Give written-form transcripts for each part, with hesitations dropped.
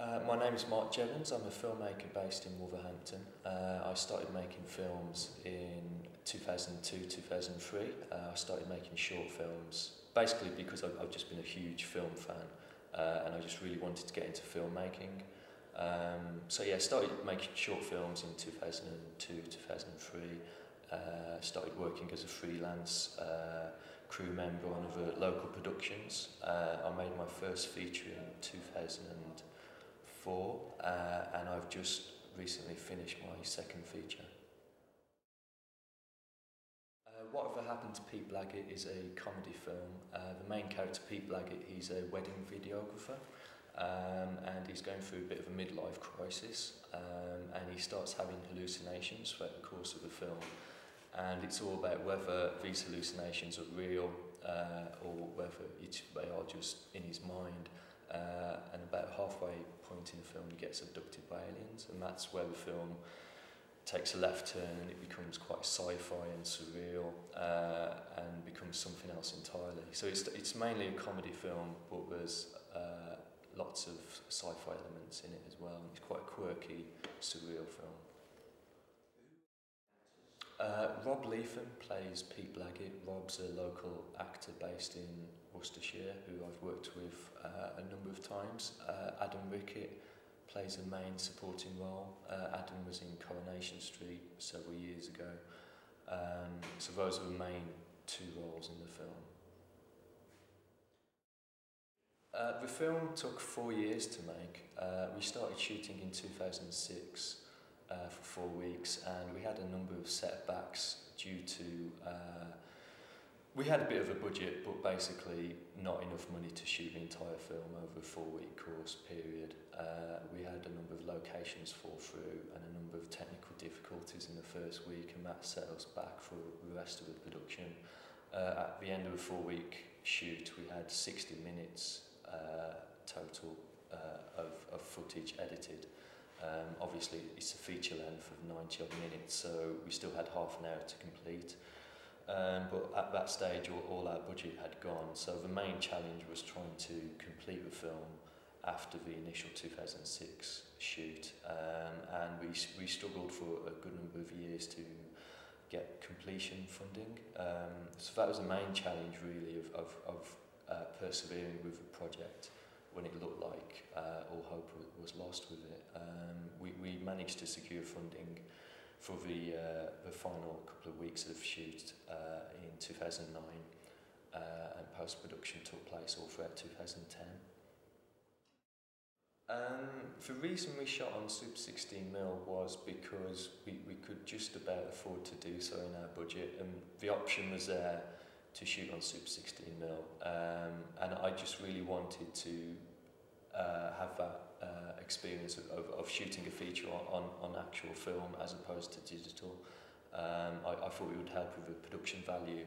My name is Mark Jeavons. I'm a filmmaker based in Wolverhampton. I started making films in 2002-2003. I started making short films basically because I've just been a huge film fan and I just really wanted to get into filmmaking. So yeah, I started making short films in 2002-2003. Started working as a freelance crew member on other local productions. I made my first feature in 2004 and I've just recently finished my second feature. Whatever Happened to Pete Blaggit is a comedy film. The main character, Pete Blaggit, he's a wedding videographer and he's going through a bit of a midlife crisis and he starts having hallucinations throughout the course of the film. And it's all about whether these hallucinations are real or whether they are just in his mind. And about halfway point in the film he gets abducted by aliens, and that's where the film takes a left turn and it becomes quite sci-fi and surreal and becomes something else entirely. So it's mainly a comedy film, but there's lots of sci-fi elements in it as well. It's quite a quirky, surreal film. Rob Leatham plays Pete Blaggit. Rob's a local actor based in Worcestershire who I've worked with a number of times. Adam Rickett plays a main supporting role. Adam was in Coronation Street several years ago. So those are the main two roles in the film. The film took 4 years to make. We started shooting in 2006. For 4 weeks, and we had a number of setbacks due to we had a bit of a budget, but basically not enough money to shoot the entire film over a 4-week course period. We had a number of locations fall through and a number of technical difficulties in the first week, and that set us back for the rest of the production. At the end of a 4-week shoot, we had 60 minutes total of footage edited. Obviously it's a feature length of 90 odd minutes, so we still had half an hour to complete. But at that stage all our budget had gone, so the main challenge was trying to complete the film after the initial 2006 shoot, and we struggled for a good number of years to get completion funding. So that was the main challenge really of persevering with the project when it looked like all hope was lost with it. We managed to secure funding for the final couple of weeks of shoot in 2009, and post-production took place all throughout 2010. The reason we shot on Super 16mm was because we could just about afford to do so in our budget, and the option was there to shoot on Super 16mm, and I just really wanted to have that experience of shooting a feature on actual film as opposed to digital. I thought it would help with the production value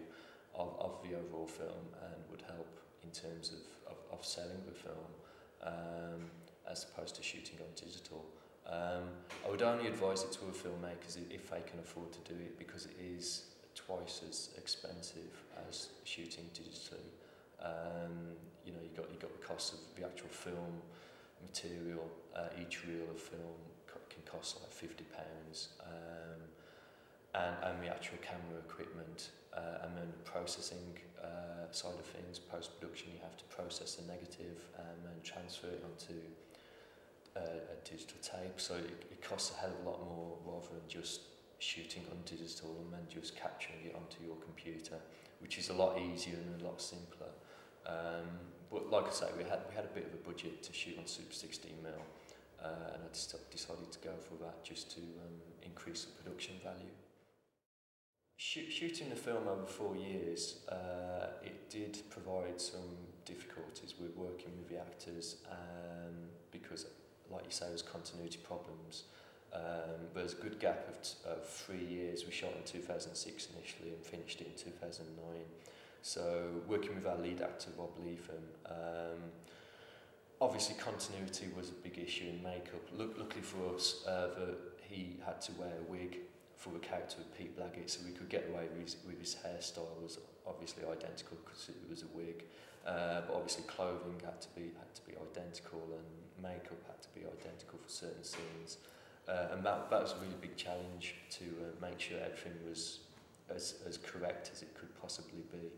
of the overall film and would help in terms of selling the film as opposed to shooting on digital. I would only advise it to other filmmakers if they can afford to do it, because it is twice as expensive as shooting digitally. You know, you got the cost of the actual film material. Each reel of film can cost like £50, and the actual camera equipment, and then the processing side of things. Post-production, you have to process the negative and then transfer it onto a digital tape. So it costs a hell of a lot more rather than just shooting on digital and then just capturing it onto your computer, which is a lot easier and a lot simpler. But like I say, we had a bit of a budget to shoot on Super 16mm, and I decided to go for that just to increase the production value. Shooting the film over 4 years, it did provide some difficulties with working with the actors, because, like you say, there was continuity problems. There's a good gap of 3 years. We shot in 2006 initially and finished it in 2009. So working with our lead actor, Rob Leatham, obviously continuity was a big issue in makeup. Luckily for us, he had to wear a wig for the character of Pete Blaggit, so we could get away with his hairstyle was obviously identical because it was a wig. But obviously clothing had to be identical, and makeup had to be identical for certain scenes. And that was a really big challenge to make sure everything was as correct as it could possibly be.